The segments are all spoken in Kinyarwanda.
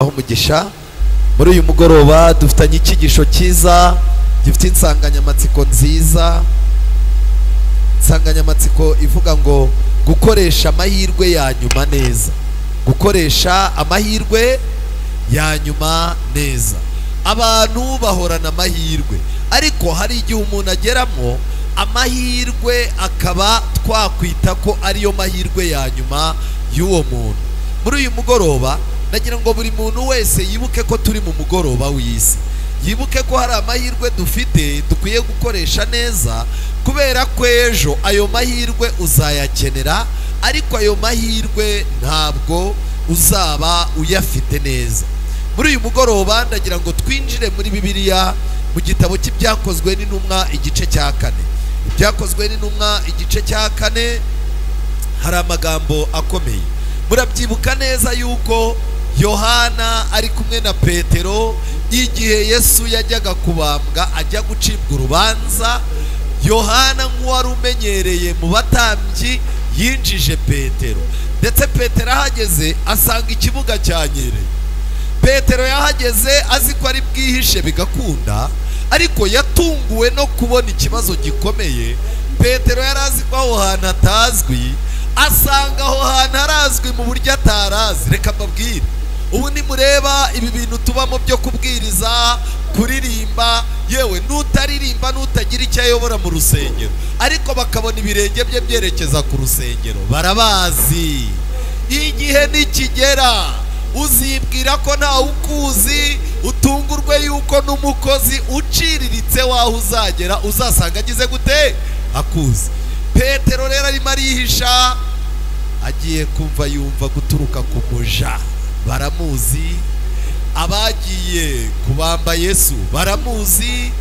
ibaho umugisha. Muri uyu mugoroba dufitanye icyigisho cyiza gifite insanganyamatsiko nziza, insanganyamatsiko ivuga ngo gukoresha amahirwe ya nyuma neza, gukoresha amahirwe ya nyuma neza. Abantu bahorana amahirwe, ariko hari igihe umuntu ageramo amahirwe akaba twakwita ko ariyo mahirwe ya nyuma y'uwo muntu. Muri uyu mugoroba nagira ngo buri muntu wese yibuke ko turi mu mugoroba w'isi, yibuke ko hari amahirwe dufite dukwiye gukoresha neza, kubera ko ejo ayo mahirwe uzayakenera, ariko ayo mahirwe ntabwo uzaba uyafite neza. Muri uyu mugoroba ndagira ngo twinjire muri Bibiliya mu gitabo cy'ibyakozwe n'intumwa igice cya 4. Ibyakozwe n'intumwa igice cya 4 hari amagambo akomeye. Murabyibuka neza yuko Yohana ari kumwe na Petero igihe Yesu yajyaga kubambwa ajya gucibwa urubanza. Yohana nk'uwari umenyereye mu batambyi yinjije Petero, ndetse Petero ahageze asanga ikibuga cyanyereye. Petero yahageze azi ko ari bwihishe bigakunda, ariko yatunguwe no kubona ikibazo gikomeye. Petero yari azi ko aho hantu atazwi, asanga aho hantu harazwi mu buryo atarazi. Reka mbabwire, ubu nimureba ibi bintu tubamo byo kubwiriza, kuririmba, yewe n'utaririmba n'utagira icyo ayobora mu rusengero, ariko bakabona ibirenge bye byerekeza ku rusengero, barabazi. Igihe nikigera uzibwira ko ntawe ukuzi, utungurwe yuko n'umukozi uciriritse waho uzagera uzasanga agize gute, akuzi. Petero rero arimo arihisha, agiye kumva yumva guturuka ku muja, baramuzi. Abagiye kubamba Yesu baramuzi.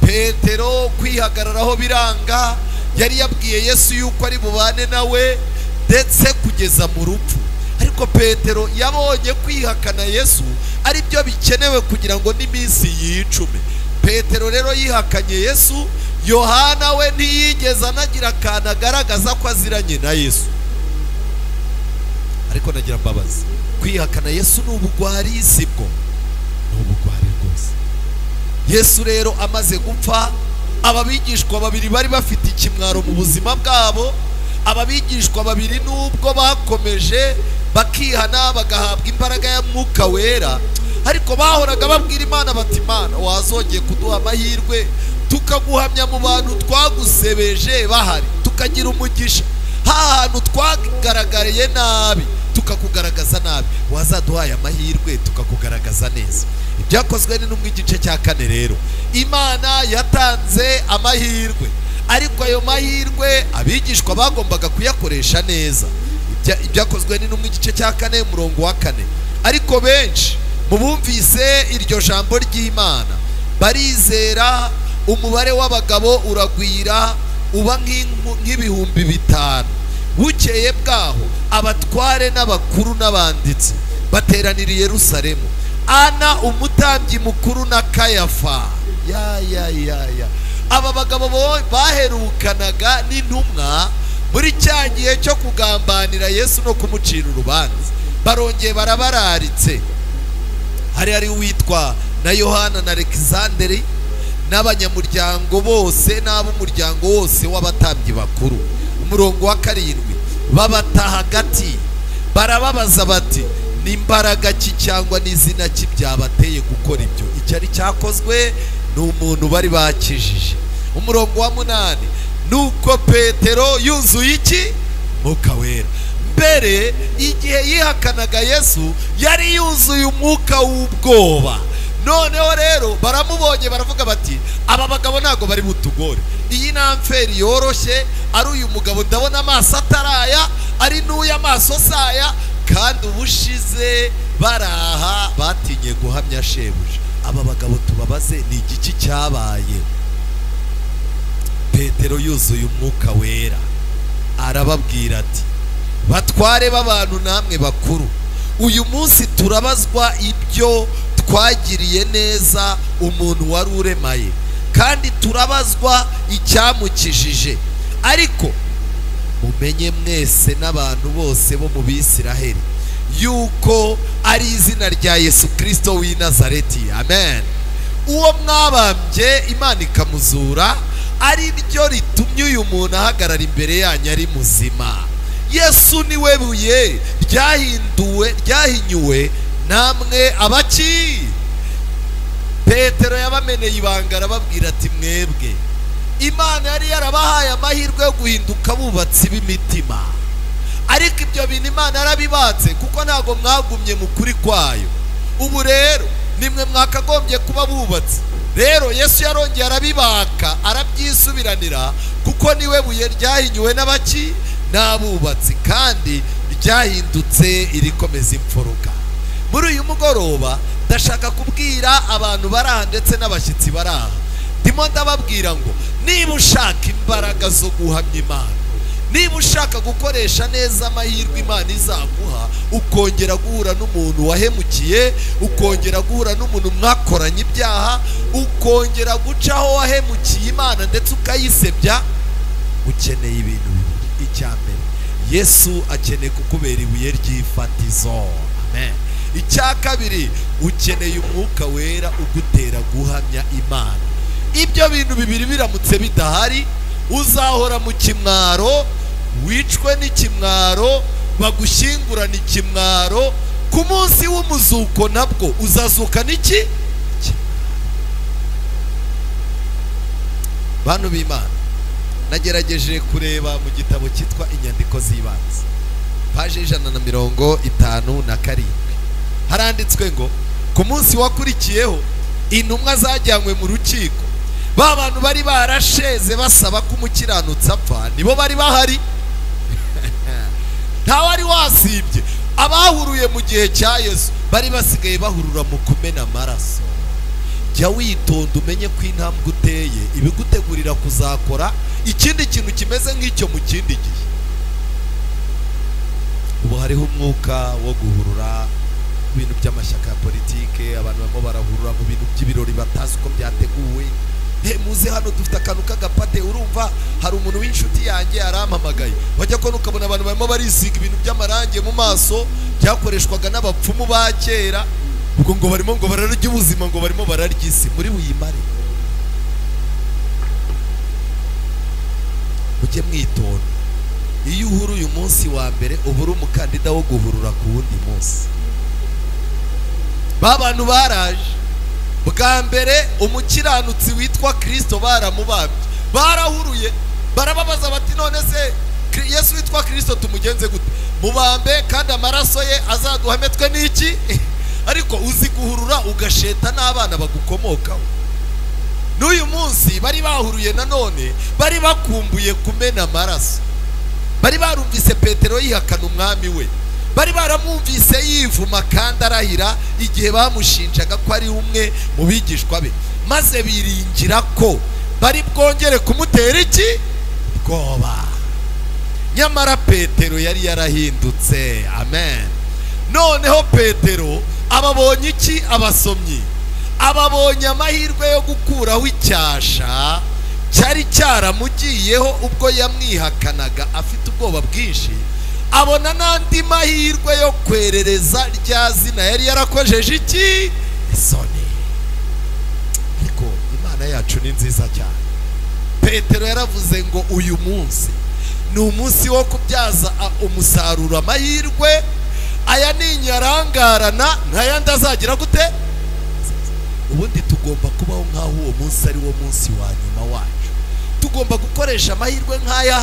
Petero kwihagararaho biranga, yari yabwiye Yesu yuko ari bubane nawe ndetse kugeza mu rupfu, ariko Petero yabonye kwihakana Yesu ari byo bikenewe kugira ngo n'iminsi yicume. Petero rero yihakanye Yesu. Yohana we ntiyigeze anagira akantu agaragaza ko aziranye na Yesu, ariko nagira mbabazi, kwihakana Yesu ni ubugwari, sibwo? Ni ubugwari rwose. Yesu rero amaze gupfa, aba bigishwa babiri bari bafite ikimwaro mu buzima bwabo. Aba bigishwa babiri nubwo bakomeje bakihana bagahabwa imbaraga ya Mwuka Wera, ariko bahoraga babwira Imana bati, Imana wazongeye kuduha amahirwe tukaguhamya mu bantu twagusebeje bahari, tukagira umugisha. Hantu twagaragariye nabi tukakugaragaza nabi, wazaduhaye amahirwe tukakugaragaza neza. Ibyakozwe n'intumwa igice cya 4 rero, Imana yatanze amahirwe, ariko ayo mahirwe abigishwa bagombaga kuyakoresha neza. Ibyakozwe n'intumwa igice cya 4 umurongo wa 4. Ariko benshi mu bumvise iryo jambo ry'Imana barizera, umubare w'abagabo uragwira uba nk'ibihumbi 5. Bukeye bwaho abatware n'abakuru n'abanditsi bateranira i Yerusalemu. Ana umutambyi mukuru na Kayafa, aba bagabo baherukanaga n'intumwa muri cya gihe cyo kugambanira Yesu no kumucira urubanza. Barongeye barabararitse. Hari uwitwa na Yohana na Alexanderi n'abanyamuryango bose n'ab'umuryango wose w'abatambyi bakuru. Umurongo wa 7, babata hagati barababaza bati, n'imbaraga ki cyangwa n'izina ki byabateye gukora ibyo? Icyari cyakozwe n'umuntu bari bakijije. Umurongo wa 8, nuko Petero yuzuye iki? Mwuka Wera. Mbere igihe yihakanaga Yesu yari yuzuye umwuka w'ubwoba. Noneho rero baramubonye baravuga bati, aba bagabo ntago bari butugore. Iyi namferi yoroshye, ari uyu mugabo ndabona amaso ataraya, ari n'uya amaso saya, kandi ubushize baraha batinye guhamya shebuja. Aba bagabo tubabaze ni igiki cyabaye? Petero yuzuye umwuka wera arababwira ati, batware b'abantu namwe bakuru, uyu munsi turabazwa ibyo twagiriye neza umuntu wari uremaye, kandi turabazwa icyamukijije. Ariko mumenye mwese n'abantu bose bo mu Bisiraheli yuko ari izina rya Yesu Kristo w'i Nazareti. Amen. Uwo mwabambye Imana ikamuzura ari ryo ritumye uyu muntu ahagarara imbere yanyu ari muzima. Yesu niwe buye ryahinyuwe namwe abaki. Petero yabameneye ibanga arababwira ati mwebwe Imana yari yarabahaye amahirwe yo guhinduka bubatsi b'imitima, ariko ibyo bintu Imana yarabibatse kuko ntago mwagumye mu kuri kwayo. Ubu rero nimwe mwakagombye kuba bubatsi. Rero Yesu yarongeye arabibaka arabyisubiranira kuko niwe buye ryahinyuwe n'abaki n'abubatsi kandi ryahindutse irikomeza imfuruka. Muri uyu mugoroba ndashaka kubwira abantu baraha ndetse n'abashyitsi baraha, ndimo ndababwira ngo niba ushaka imbaraga zo guhamya Imana, niba ushaka gukoresha neza amahirwe Imana izaguha, ukongera guhura n'umuntu wahemukiye, ukongera guhura n'umuntu mwakoranye ibyaha, ukongera gucaho wahemukiye Imana ndetse ukayisebya, ukeneye ibintu bibiri. Icya mbere, Yesu akeneye kukubera ibuye ry'ifatizo. Amen. Icya kabiri, ukeneye umwuka wera ugutera guhamya Imana. Ibyo bintu bibiri biramutse bidahari, uzahora mu kimwaro, wicwe n'ikimwaro, bagushyingurana ikimwaro, ku munsi w'umuzuko nabwo uzazuka n'iki? Bantu b'Imana, nagerageje kureba mu gitabo cyitwa inyandiko z'ibanze, paje 157, haranditswe ngo ku munsi wakurikiyeho intumwa zajyanywe mu rukiko, ba bantu bari barasheze basaba ko umukiranutsi apfa nibo bari bahari. Nta wari wasibye. Abahuruye mu gihe cya Yesu bari basigaye bahurura mu kumena amaraso. Jya witonda umenye ko intambwe uteye ibigutegurira kuzakora ikindi kintu kimeze nk'icyo mu kindi gihe. Ubu hariho umwuka wo guhurura ibintu by'amashyaka ya politike, abantu barimo barahurura mu bintu by'ibirori batazi uko byateguwe. Muze hano dufite akantu k'agapate, urumva hari umuntu w'inshuti yanjye arampamagaye, wajya ko ukabona abantu barimo barisiga ibintu by'amarange mu maso byakoreshwaga n'abapfumu ba kera, ubwo ngo barimo ngo bararya ubuzima, ngo barimo bararya isi. Muri buyimare ujye mwitonda. Iyo uhuru uyu munsi wa mbere uba uri umukandida wo guhurura ku wundi munsi. Ba bantu baraje bwa mbere umukiranutsi witwa Kristo baramubambye, barahuruye barababaza bati none se Yesu witwa Kristo tumugenze gute? Mubambe kandi amaraso ye azaduhametwe n'iki? Ariko uzi guhurura ugasheta n'abana bagukomokaho. N'uyu munsi bari bahuruye nanone, bari bakumbuye kumena amaraso. Bari barumvise Petero yihakana umwami we, bari baramwumvise yivuma kandi arahira igihe bamushinjaga ko ari umwe mu bigishwa be, maze biringira ko bari bwongere kumutera iki? Ubwoba. Nyamara Petero yari yarahindutse. Amen. Noneho Petero ababonye iki? Abasomyi ababonye amahirwe yo gukuraho icyasha cyari cyaramugiyeho ubwo yamwihakanaga afite ubwoba bwinshi, abona n'andi mahirwe yo kwerereza rya zina yari yarakojeje iki? Isoni. Ariko Imana yacu ni nziza cyane. Petero yaravuze ngo uyu munsi ni umunsi wo kubyaza umusaruro amahirwe, aya ni inyarangarana ntayandi azagira gute? Ubundi tugomba kubaho nk'aho uwo munsi ari wo munsi wa nyuma wacu. Tugomba gukoresha amahirwe nk'aya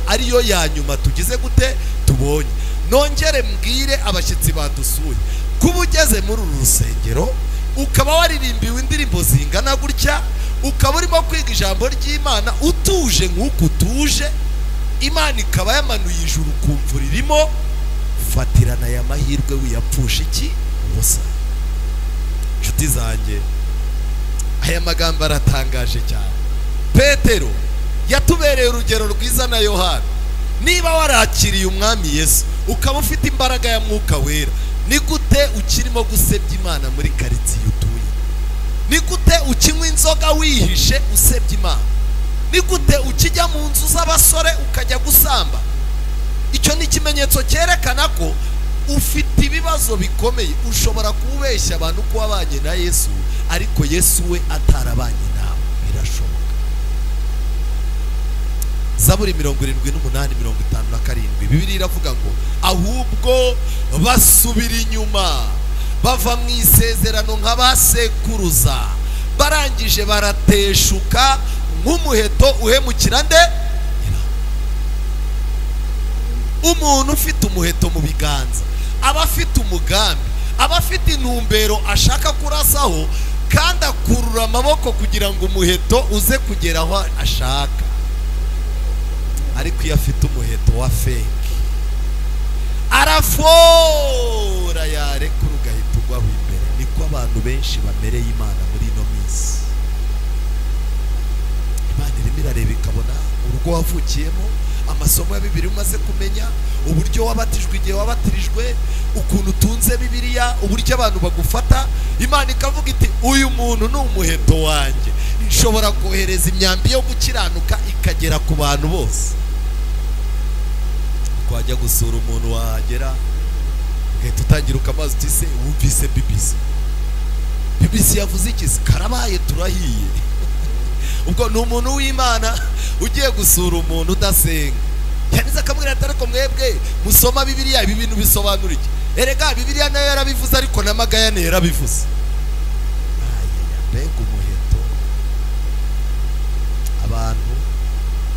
ariyo ya nyuma tugize gute? Tubonye. Nongere mbwire abashyitsi badusuye, kuba ugeze muri uru rusengero ukaba waririmbiwe indirimbo zingana gutya, ukaba urimo kwiga ijambo ry'Imana utuje nk'uko utuje, Imana ikaba yamanuye ijuru kumvura irimo, fatirana aya mahirwe wiyapfusha iki? Ubusa. Nshuti zanjye, aya magambo aratangaje cyane. Petero yatubereye urugero rwiza na Yohana. Niba warakiriye umwami Yesu ukaba ufite imbaraga ya mwuka wera, ni gute ukirimo gusebya Imana muri karitsiye utuye? Ni gute ukinywa inzoga wihishe usebya Imana? Ni gute ukijya mu nzu z'abasore ukajya gusamba? Icyo ni ikimenyetso cyerekana ko ufite ibibazo bikomeye, ushobora kubeshya abantu ko wabanye na Yesu ariko Yesu we atarabanye nawe, birashoboka. Zaburi 78:57 Bibiliya iravuga ngo ahubwo basubira inyuma bava mu isezerano nk'abasekuruza, barangije barateshuka nk'umuheto uhemukira nde? Umuntu ufite umuheto mu biganza aba afite umugambi, aba afite intumbero ashaka kurasaho, kandi akurura amaboko kugira ngo umuheto uze kugera aho ashaka. Ariko iyo afite umuheto wa fake, arafora yarekura ugahita ugwaho imbere. Niko abantu benshi bamereye Imana muri ino minsi. Imana irimo irareba ikabona urugo wavukiyemo, amasomo ya Bibiliya umaze kumenya, uburyo wabatijwe igihe wabatirijwe, ukuntu utunze Bibiliya, uburyo abantu bagufata. Imana ikavuga iti uyu muntu ni umuheto wanjye, nshobora kohereza imyambi yo gukiranuka ikagera ku bantu bose. Wajya gusura umuntu wahagera ugahita utangira ukamazi uti se wumvise BBC yavuze iki? Karabaye turahiye. Ubwo ni umuntu w'Imana ugiye gusura umuntu udasenga, yaniza akamubwira ati ariko mwebwe musoma Bibiliya, ibi bintu bisobanura iki? Erega Bibiliya nayo yarabivuze ariko n'amagayane yarabivuze. Mbega umuheto. Abantu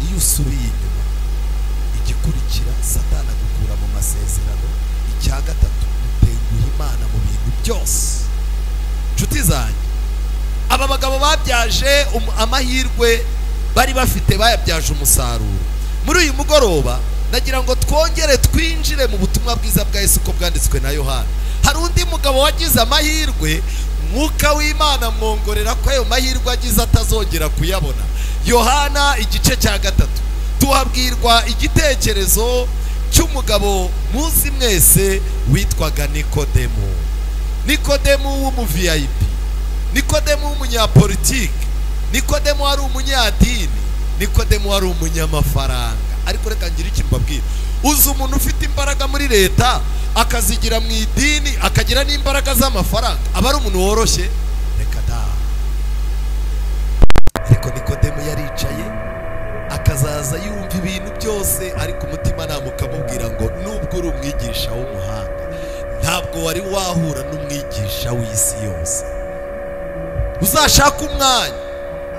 iyo usubiye inyuma, igikurikira Satani agukura mu masezerano. Icya gatatu, utenguha Imana mu bintu byose. Nshuti zanjye, aba bagabo babyaje amahirwe bari bafite, bayabyaje umusaruro. Muri uyu mugoroba nagira ngo twongere twinjire mu butumwa bwiza bwa Yesu ko bwanditswe na Yohana. Hari undi mugabo wagize amahirwe, Mwuka w'Imana mwongorera ko ayo mahirwe agize atazongera kuyabona. Yohana igice cya 3 tuhabwirwa igitekerezo cy'umugabo muzi mwese witwaga Nikodemo. Nikodemo w'umu VIP, Nikodemo w'umunyapolitike, Nikodemo wari umunyadini, Nikodemo wari umunyamafaranga. Ariko reka ngira ikintu mbabwira, uzi umuntu ufite imbaraga muri leta akazigira mu idini akagira n'imbaraga z'amafaranga, aba ari umuntu woroshye? Reka da. Ariko Nikodemo yaricaye akazaza yumva ibintu byose, ariko umutima namukamubwira ngo nubwo uri umwigisha w'umuhanga, ntabwo wari wahura n'umwigisha w'isi yose. Uzashaka umwanya,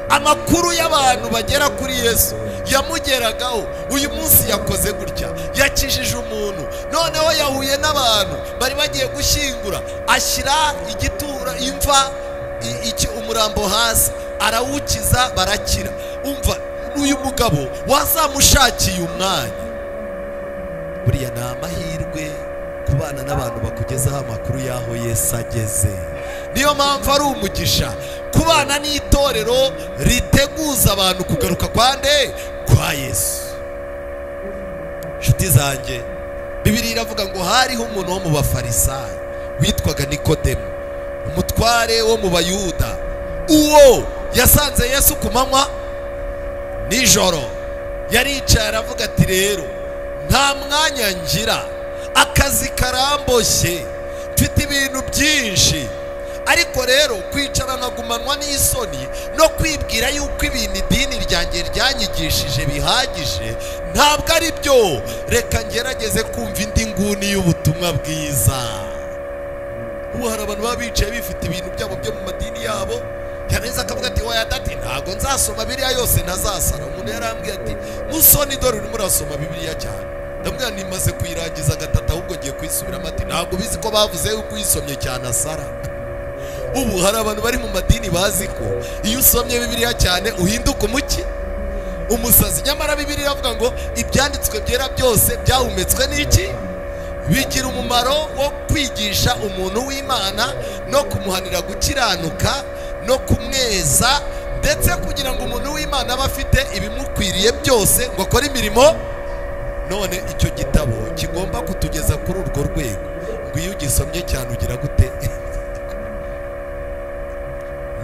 amakuru y'abantu bagera kuri Yesu yamugeragaho. Uyu munsi yakoze gutya, yakijije umuntu, noneho yahuye n'abantu bari bagiye gushyingura, ashyira igitura imva umurambo hasi, arawukiza barakira. Umva, uyu mugabo wazamushakiye umwanya. Buriya ni amahirwe kubana n'abantu bakugezaho amakuru y'aho Yesu ageze. Niyo mpamvu ari umugisha kubana n'itorero riteguza abantu kugaruka kwa Yesu. Nshuti zanjye, Bibiliya iravuga ngo hariho umuntu wo mu bafarisayo witwaga Nikodemo, umutware wo mu Bayuda. Uwo yasanze Yesu ku manywa nijoro, yaricaye aravuga ati rero nta mwanya ngira, akazi karamboshye, mfite ibintu byinshi, ariko rero kwicara nkagumanwa n'isoni no kwibwira yuko ibintu idini ryanjye ryanyigishije bihagije ntabwo ari byo. Reka ngerageze kumva indi nguni y'ubutumwa bwiza. Ubu hari abantu baba bicaye bifite ibintu byabo byo mu madini yabo, yaneza akavuga ati waya dati ntabwo nzasoma Bibiliya yose, ntazasara. Umuntu yarambwiye ati musoni dore urimo urasoma Bibiliya cyane. Ndamubwira nimaze kuyirangiza 3 ahubwo ngiye kwisubiramo. Ati ntabwo bizi ko bavuze yuko uyisomye cyane asara. Ubu hari abantu bari mu madini bazi ko iyo usomye Bibiliya cyane uhinduka umusazi. Nyamara Bibiliya iravuga ngo ibyanditswe byera byose byahumetswe n'iki? Bigira umumaro wo kwigisha umuntu w'Imana no kumuhanira gukiranuka no kumweza, ndetse kugira ngo umuntu w'Imana abe afite ibimukwiriye byose ngo akore imirimo. None icyo gitabo kigomba kutugeza kuri urwo rwego ngo iyo ugisomye cyane ugira gute?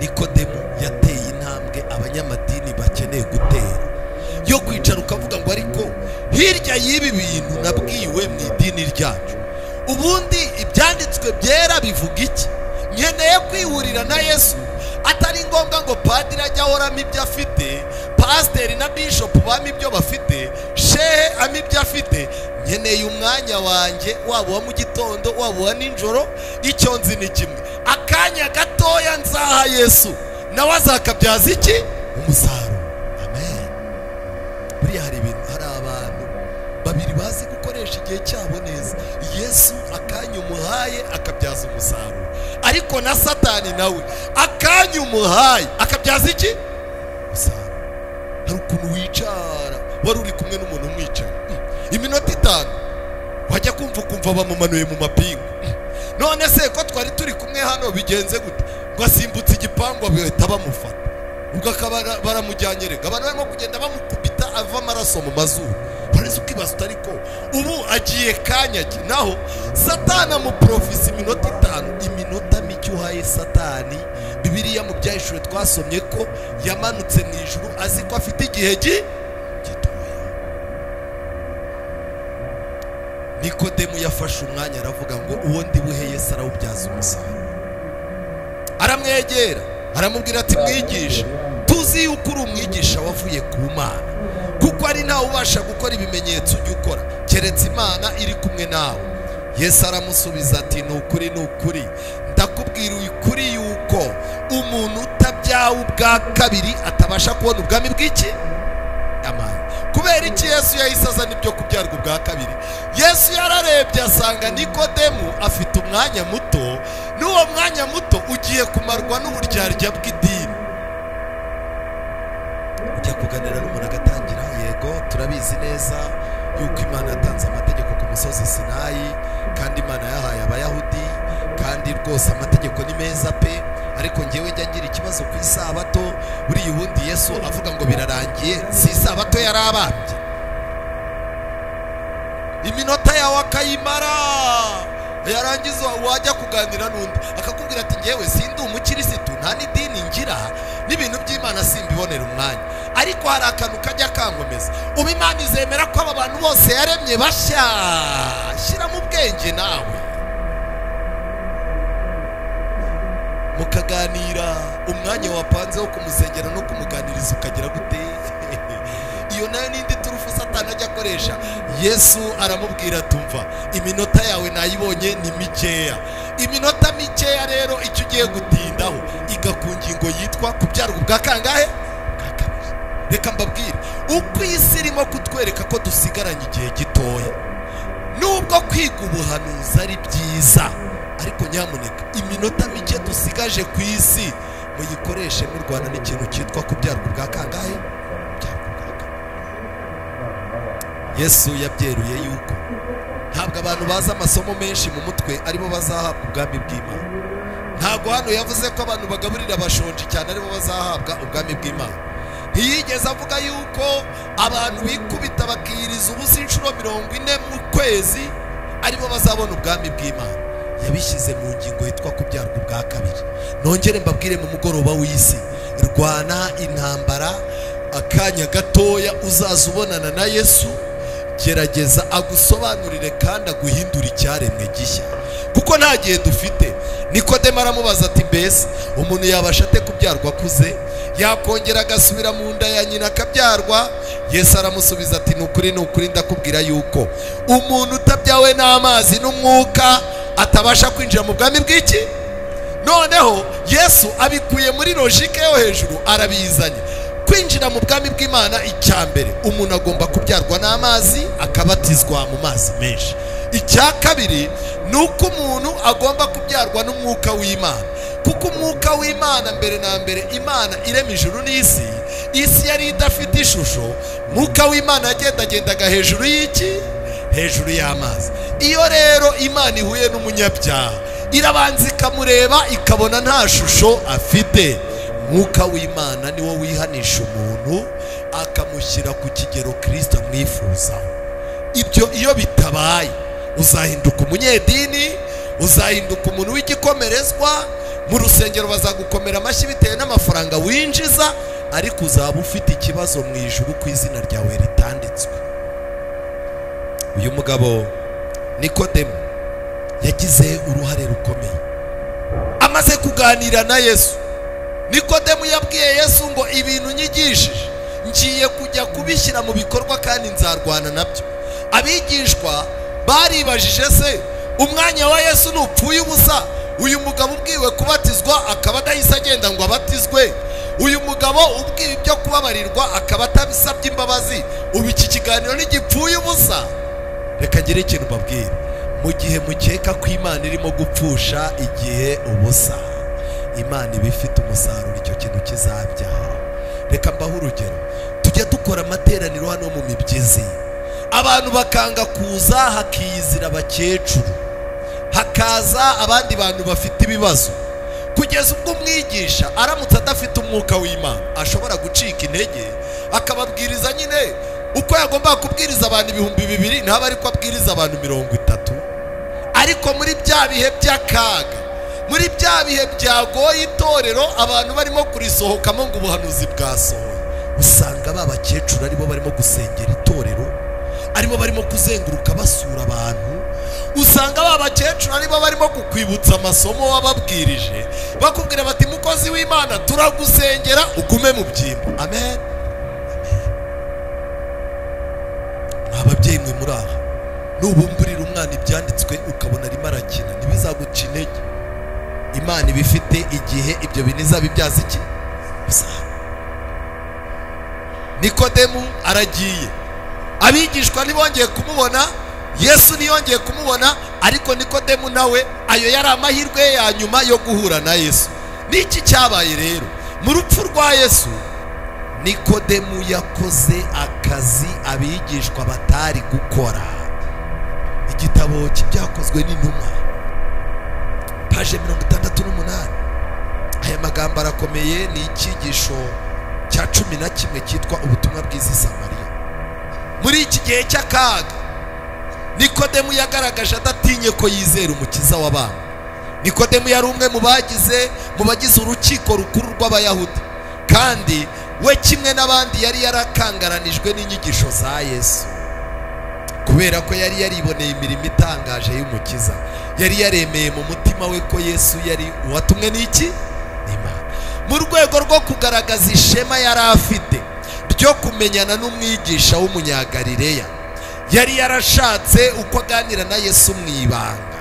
Nikodemo yateye intambwe abanyamadini bakeneye gutera, yo kwicara ukavuga ngo ariko hirya y'ibi bintu nabwiwe mu idini ryacu, ubundi ibyanditswe byera bivuga iki? Nkeneye kwihurira na Yesu, atari ngombwa ngo padiri ajya ahoramo ibyo afite, pasiteri na bishop bama ibyo bafite, shehe ama ibyo afite. Nkeneye umwanya wanjye, waba uwa mu gitondo waba uwa nijoro. Icyo nzi ni kimwe, akanya gatoya nzaha Yesu nawe azakabyaza iki? Umusaruro. Amen. Buriya hari abantu babiri bazi gukoresha igihe cyabo neza. Yesu akanya umuhaye akabyaza umusaruro, ariko na Satani nawe akanya umuhaye akabyaza iki? Umusaruro. Hari ukuntu wicara wari uri kumwe n'umuntu umwicaye iminota 5 wajya kumva bamumanuye mu mapingu. None se ko twari turi kumwe hano bigenze gute? Ngo asimbutse igipangu bahita bamufata, ubwo akaba baramujyanye. Rega abantu barimo kugenda bamukubita ava amaraso mu mazuru. Parece ukibaza ariko ubu agiye kanyaki. Naho Satani amuprofisi iminota 5. Iminota mike uhaye Satani, Bibiliya mu byahishuriwe twasomye ko yamanutse mu ijuru azi ko afite igihe gitoya. Nikodemu yafashe umwanya aravuga ngo uwo ndi buhe Yesu arawubyaza umusaruro. Aramwegera aramubwira ati mwigisha, tuzi yuko uri umwigisha wavuye ku Mana, kuko ari ntawe ubasha gukora ibimenyetso ujya ukora keretse Imana iri kumwe nawe. Yesu aramusubiza ati ni ukuri ndakubwira ukuri yuko umuntu utabyawe ubwa kabiri atabasha kubona ubwami bw'iki? Amana. Kubera iki Yesu yahise azana ibyo kubyarwa ubwa kabiri? Yesu yararebye asanga Nikodemu afite umwanya muto, n'uwo mwanya muto ugiye kumarwa n'uburyarya bw'idini. Ujya kuganira n'umuntu agatangira, yego turabizi neza yuko Imana yatanze amategeko ku musozi Sinayi, kandi Imana yahaye Abayahudi, kandi rwose amategeko ni meza pe, ariko ngewe njya ngira ikibazo ku isabato. Buriya ubundi Yesu avuga ngo birarangiye, si isabato yarabambye? Iminota yawe akayimara, yarangiza wajya kuganira n'undi akakubwira ati ngewe sindi umukirisitu, nta n'idini ngira, n'ibintu by'Imana simbibonera umwanya. Ariko hari akantu kajya kankomeza, ubu Imana izemera ko aba bantu bose yaremye bashya? Shyira mu bwenge nawe mukaganira, umwanya wapanze wo kumusengera no kumuganiriza ukagira gute? Iyo nayo n'indi turufu Satani ajya akoresha. Yesu aramubwira tumva, iminota yawe nayibonye ni mikeya. Iminota mikeya rero icyo ugiye gutindaho iga ku ngingo yitwa kubyarwa ubwa kangahe? Bwa kabiri. Reka mbabwire, uko isi irimo kutwereka ko dusigaranye igihe gitoya, nubwo kwiga ubuhanuzi ari byiza, ariko nyamuneka iminota mike dusigaje ku isi muyikoreshe mu Rwanda n'ikintu cyitwa kubyarwa ubwa kangahe? Yesu yabyeruye yuko ntabwo abantu bazi amasomo menshi mu mutwe aribo bazahabwa ubwami bw'Imana. Ntabwo hano yavuze ko abantu bagaburira abashonji cyane aribo bazahabwa ubwami bw'Imana. Ntiyigeze avuga yuko abantu bikubita bakiyiriza ubusa inshuro 40 mu kwezi aribo bazabona ubwami bw'Imana. Yabishyize mu ngingo yitwa kubyarwa ubwa kabiri. Nongere mbabwire mu mugoroba w'isi, rwana intambara akanya gatoya uzaza ubonana na Yesu, gerageza agusobanurire kandi aguhindura icyaremwe gishya, kuko nta gihe dufite. Nikodemu aramubaza ati mbese umuntu yabasha ate kubyarwa akuze? Yakongera agasubira mu nda ya nyina akabyarwa? Yesu aramusubiza ati ni ukuri ndakubwira yuko umuntu utabyawe n'amazi n'umwuka atabasha kwinjira mu bwami bw'iki? Noneho Yesu abikuye muri logike yo hejuru arabizanye. Kwinjira mu bwami bw'Imana, icya mbere umuntu agomba kubyarwa n'amazi akabatizwa mu mazi menshi. Icya kabiri ni uko umuntu agomba kubyarwa n'umwuka w'Imana, kuko umwuka w'Imana mbere na mbere Imana irema ijuru n'isi, isi yari idafite ishusho, umwuka w'Imana yagendagendaga hejuru y'iki? Hejuru y'amazi. Iyo rero Imana ihuye n'umunyabyaha irabanza ikamureba ikabona nta shusho afite. Umwuka w'Imana niwo wihanisha umuntu akamushyira ku kigero Kristo amwifuzaho. Ibyo iyo bitabaye uzahinduka umunyedini, uzahinduka umuntu w'igikomerezwa, mu rusengero bazagukomera amashyi bitewe n'amafaranga winjiza, ariko uzaba ufite ikibazo mu ijuru ku izina ryawe ritanditswe. Uyu mugabo Nikodemu yagize uruhare rukomeye. Amaze kuganira na Yesu, Nikodemu yabwiye Yesu ngo ibintu nyigishije ngiye kujya kubishyira mu bikorwa kandi nzarwana nabyo. Abigishwa baribajije se umwanya wa Yesu nupfuye ubusa, uyu mugabo ubwiwe kubatizwa akaba adahise agenda ngo abatizwe, uyu mugabo ubwiwe ibyo kubabarirwa akaba atabisabye imbabazi, ubu iki kiganiro ntigipfuye ubusa? Reka ngire ikintu mbabwira, mu gihe mukeka ko Imana irimo gupfusha igihe ubusa, Imana iba ifite umusaruro icyo kintu kizabyaha. Reka mbaho urugero, tujya dukora amateraniro hano mu Mibyizi, abantu bakanga kuza, hakiyizira abakecuru, hakaza abandi bantu bafite ibibazo, kugeza ubwo umwigisha aramutse adafite umwuka w'Imana ashobora gucika intege akababwiriza nyine uko yagomba kubwiriza abantu 2000, ntaba ariko abwiriza abantu 30. Ariko muri bya bihe by'akaga, muri bya bihe byagoye itorero, abantu barimo kurisohokamo ngo ubuhanuzi bwasohoye, usanga ba bakecuru aribo barimo gusengera itorero, aribo barimo kuzenguruka basura abantu, usanga ba bakecuru aribo barimo kukwibutsa amasomo wababwirije, bakubwira bati mukozi w'Imana turagusengera ugume mu byimbo. Amen. Ababyeyi mwe muri aha, nubumburira umwana ibyanditswe ukabona arimo arakina, ntibizaguca intege. Imana ibifite igihe ibyo bintu izabibyaza iki? Nikodemu aragiye, abigishwa ntibongeye kumubona, Yesu ntiyongeye kumubona, ariko Nikodemu nawe ayo yari amahirwe ye ya nyuma yo guhura na Yesu. Niki cyabaye rero? Mu rupfu rwa Yesu, Nikodemu yakoze akazi abigishwa batari gukora. Igitabo cy'ibyakozwe n'intumwa, paje 68. Aya magambo arakomeye, ni icyigisho cya 11 cyitwa ubutumwa bw'izi Samariya. Muri iki gihe cy'akaga, Nikodemu yagaragaje adatinye ko yizera umukiza w'abantu. Nikodemu yari umwe mu bagize urukiko rukuru rw'Abayahudi, kandi we kimwe n'abandi yari yarakangaranijwe n'inyigisho za Yesu, kubera ko yari yariboneye imirimo itangaje y'umukiza. Yari yaremeye mu mutima we ko Yesu yari uwatumwe n'iki? Imana. Mu rwego rwo kugaragaza ishema yari afite ryo kumenyana n'umwigisha w'umunyagalileya, yari yarashatse uko aganira na Yesu mu ibanga.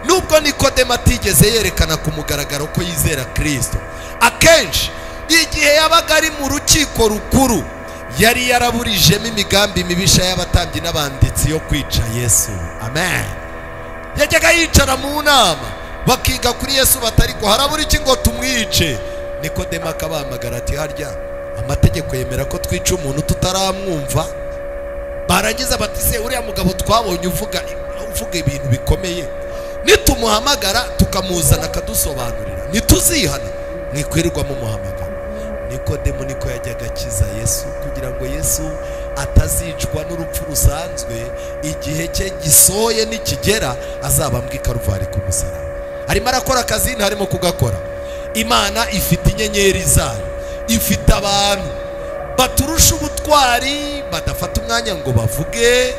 Nubwo Nikodemu atigeze yerekana ku mugaragaro ko yizera Kristo, akenshi igihe yabaga ari mu rukiko rukuru yari yaraburijemo imigambi mibisha y'abatambyi n'abanditsi yo kwica Yesu. Amen. Yajyaga yicara mu nama bakiga kuri Yesu, batari ko harabura iki ngo tumwice. Nikodemu akabahamagara ati harya amategeko yemera ko twica umuntu tutaramwumva? Barangiza bati se uriya mugabo twabonye uvuga ibintu bikomeye, nitumuhamagara tukamuzana akadusobanurira ntituzihana? Mwikwirirwa mu muhamagara. Nikodemu niko yajyaga akiza Yesu, kugira ngo Yesu atazicwa n'urupfu rusanzwe, igihe cye gisoye nikigera azaba mbwi Karuvari ku musaraba. Arimo arakora akazi, ntarimo kugakora. Imana ifite inyenyeri zayo, ifite abantu baturusha ubutwari, badafata umwanya ngo bavuge,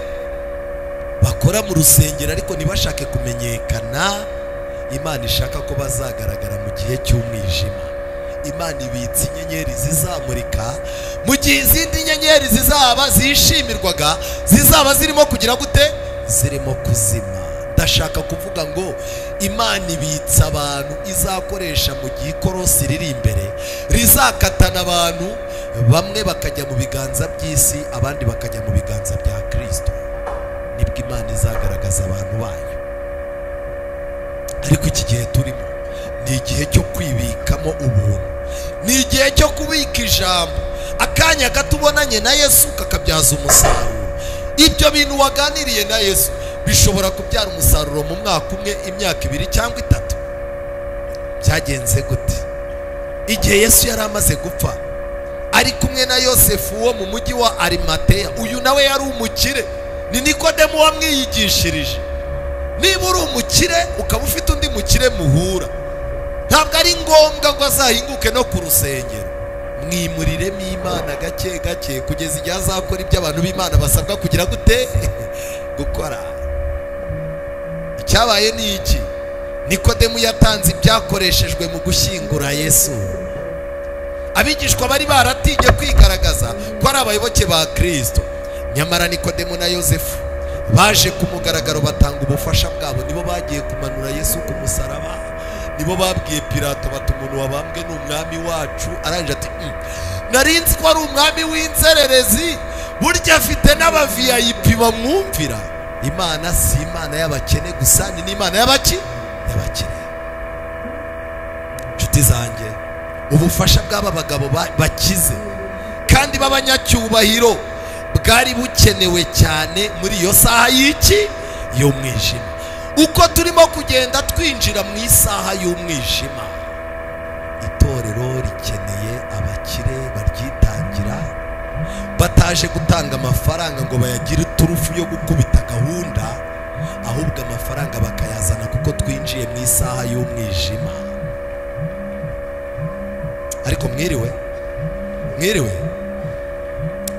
bakora mu rusengero ariko ntibashake kumenyekana. Imana ishaka ko bazagaragara mu gihe cy'umwijima. Imana ibitse inyenyeri zizamurika mu gihe izindi nyenyeri zizaba zishimirwaga zizaba zirimo kugira gute? Zirimo kuzima. Ndashaka kuvuga ngo Imana ibitse abantu izakoresha mu gihe ikorosi riri imbere rizakatana abantu, bamwe bakajya mu biganza by'isi, abandi bakajya mu biganza bya Kristo. Nibwo Imana izagaragaza abantu bayo. Ariko iki gihe turimo ni igihe cyo kwibikamo ubuntu, ni igihe cyo kubika ijambo. Akanya gato ubonanye na Yesu kakabyaza umusaruro. Ibyo bintu waganiriye na Yesu bishobora kubyara umusaruro mu mwaka umwe, imyaka 2 cyangwa 3. Byagenze gute? Igihe Yesu yari amaze gupfa, ari kumwe na Yosefu wo mu mujyi wa Arimateya, uyu nawe yari umukire, ni Nikodemu wamwiyigishirije. Niba uri umukire ukaba ufite undi mukire muhura, ntabwo ari ngombwa ngo azahinguke no ku rusengero. Mwimuriremo Imana gake gake kugeza igihe azakora ibyo abantu b'Imana basabwa kugira gute? Gukora. cyabaye ni iki? Nikodemu yatanze ibyakoreshejwe mu gushyingura Yesu. Abigishwa bari baratinye kwigaragaza ko ari abayoboke ba Kristo, nyamara Nikodemu na Yosefu baje ku mugaragaro batanga ubufasha bwabo. Nibo bagiye kumanura Yesu ku musaraba, nibo babwiye Pilato bati umuntu wabambwe ni umwami wacu. Aranje ati narinzi ko ari umwami w'inzererezi, burya afite n'aba-VIP bamwumvira. Imana si Imana y'abakene gusa, ni n'Imana y'abakire. Nshuti zanjye, ubufasha bw'aba bagabo bakize kandi b'abanyacyubahiro bwari bukenewe cyane muri iyo saha y'iki? Y'umwijima. Uko turimo kugenda twinjira mu isaha y'umwijima, itorero rikeneye abakire baryitangira, bataje gutanga amafaranga ngo bayagire turufu yo gukubita gahunda, ahubwo amafaranga bakayazana kuko twinjiye mu isaha y'umwijima. Ariko mwiriwe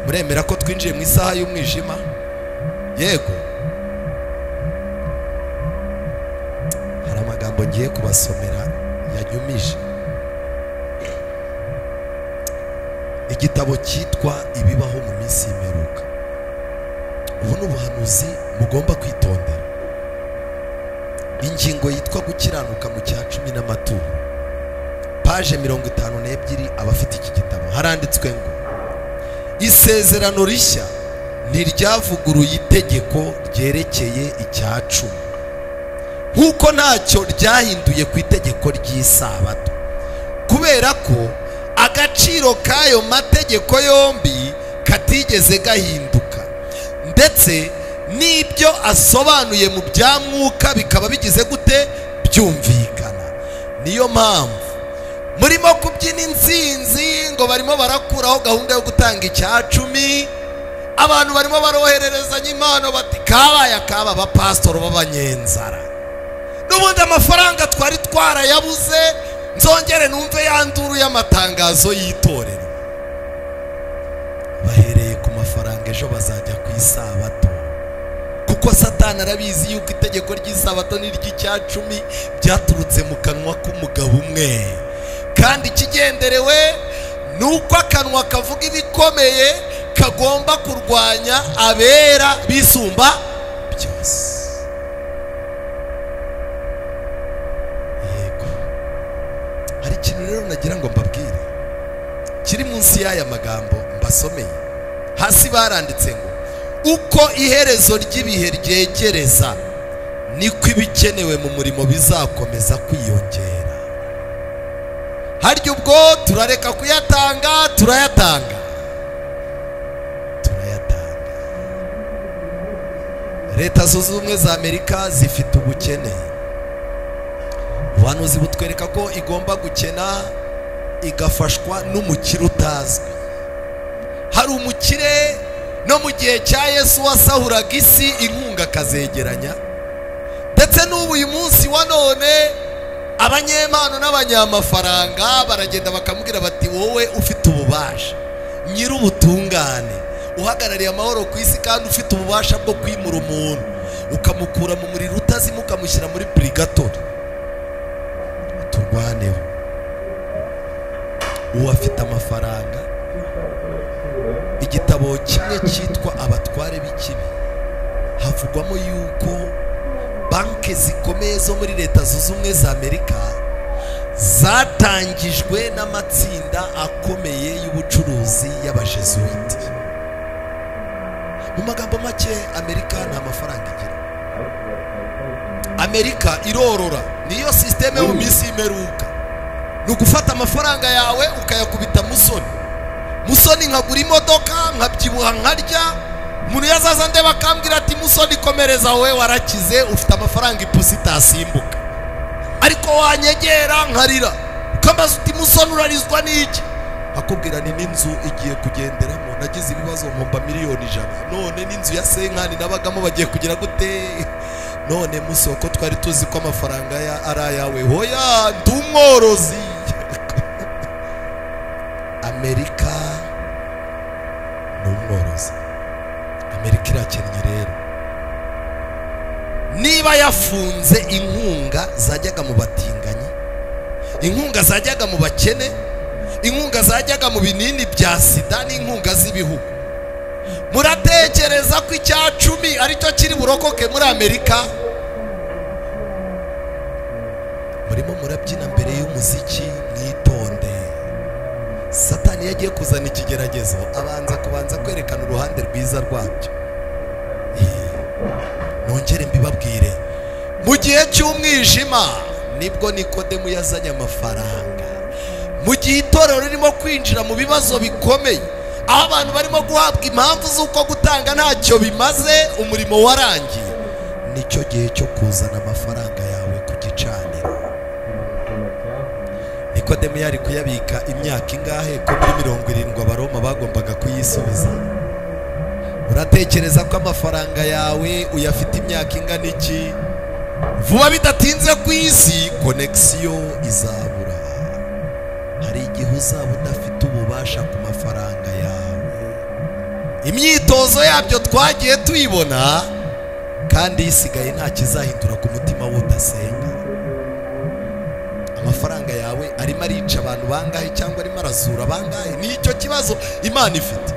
muremera ko twinjiye mu isaha y'umwijima? Yego. Hari amagambo ngiye kubasomera yanyumije. Igitabo cyitwa Ibibaho mu minsi y'imperuka. Ubu ni ubuhanuzi mugomba kwitondera. Ingingo yitwa gukiranuka mu cya 10 n'amaturo, paje 52. Abafite iki gitabo haranditswe ngo isezerano rishya ntiryavuguruye itegeko ryerekeye icya 10, nk'uko ntacyo ryahinduye ku itegeko ry'isabato, kubera ko agaciro k'ayo mategeko yombi katigeze gahinduka, ndetse n'ibyo asobanuye mu bya mwuka bikaba bigize gute? Byumvikana. Niyo mpamvu murimo kubyina insinzi ngo barimo barakuraho gahunda yo gutanga icya 10. Abantu barimo barohererezanya impano bati kabaye akaba abapasitoro b'abanyenzara, n'ubundi amafaranga twari twarayabuze, nzongere numve yanduru y'amatangazo y'itorero. Bahereye ku mafaranga, ejo bazajya ku isabato, kuko Satani arabizi yuko itegeko ry'isabato n'iry'icya 10 byaturutse mu kanwa k'umugabo umwe, kandi ikigenderewe ni uko akanwa kavuga ibikomeye kagomba kurwanya abera bisumba byose. Yego, hari ikintu rero nagira ngo mbabwire kiri munsi y'aya magambo mbasomeye. Hasi baranditse ngo uko iherezo ry'ibihe ryegereza, niko ibikenewe mu murimo bizakomeza kwiyongera. Harya ubwo turareka kuyatanga? Turayatanga. Leta Zunze Ubumwe za Amerika zifite ubukene. Ubuhanuzi butwereka ko igomba gukena igafashwa n'umukire utazwi. Hari umukire no mu gihe cya Yesu wasahuraga isi inkunga akazegeranya, ndetse n'ubu uyu munsi wa none abanyempano n'abanyamafaranga baragenda bakamubwira bati wowe ufite ububasha, nyir'ubutungane, uhagarariye amahoro ku isi kandi ufite ububasha bwo kwimura umuntu ukamukura mu muriro utazima ukamushyira muri purigatori, turwaneho. Uwo afite amafaranga. Igitabo kimwe cyitwa Abatware b'ikibi havugwamo yuko banki zikomeye zo muri Leta Zunze Ubumwe za Amerika zatangijwe n'amatsinda akomeye y'ubucuruzi y'abajesuite. Mu magambo make, Amerika nta mafaranga igira. Amerika irorora, niyo systeme yo minsi y'imperuka. Ni ugufata amafaranga yawe ukayakubita musoni nkagura imodoka nkabyibuha nkarya, umuntu yazaza ndeba akambwira ati musoni komereza wowe warakize ufite amafaranga ipusi itasimbuka, ariko wanyegera nkarira ukambaza uti musoni urarizwa n'iki? Akubwira ni n'inzu igiye kugenderamo, nagize ibibazo mpomba miliyoni 100, none n'inzu ya senkani nabagamo bagiye kugira gute? None musoko twari tuzi ko amafaranga ari ayawe. Hoya ndumworozi. Amerika n'umworozi. Amerika irakennye rero. Niyo niba yafunze inkunga zajyaga mu batinganyi, inkunga zajyaga mu bakene, inkunga zajyaga mu binini bya sida n'inkunga z'ibihugu, muratekereza ko icya 10 aricyo kiri burokoke muri Amerika? Murimo murabyina mbere y'umuziki, mwitonde. Satani yagiye kuzana ikigeragezo, kubanza kwerekana uruhande rwiza rwabyo. Nongere mbibabwire, mu gihe cy'umwijima nibwo Nikodemu yazanye amafaranga. Mu gihe itorero ririmo kwinjira mu bibazo bikomeye, aho abantu barimo guhabwa impamvu z'uko gutanga ntacyo bimaze, umurimo warangiye, nicyo gihe cyo kuzana amafaranga yawe ku gicaniro. Nikodemu yari kuyabika imyaka ingahe ko muri 70 Abaroma bagombaga kuyisubiza? Uratekereza ko amafaranga yawe uyafite imyaka ingana iki? Vuba bidatinze ku isi connection izabura. Hari igihe uzaba udafite ububasha ku mafaranga yawe. Imyitozo yabyo twagiye tuyibona, kandi isigaye nta kizahindura ku mutima w'udasenga. Amafaranga yawe arimo arica abantu bangahe cyangwa arimo arazura bangahe? Nicyo kibazo Imana ifite.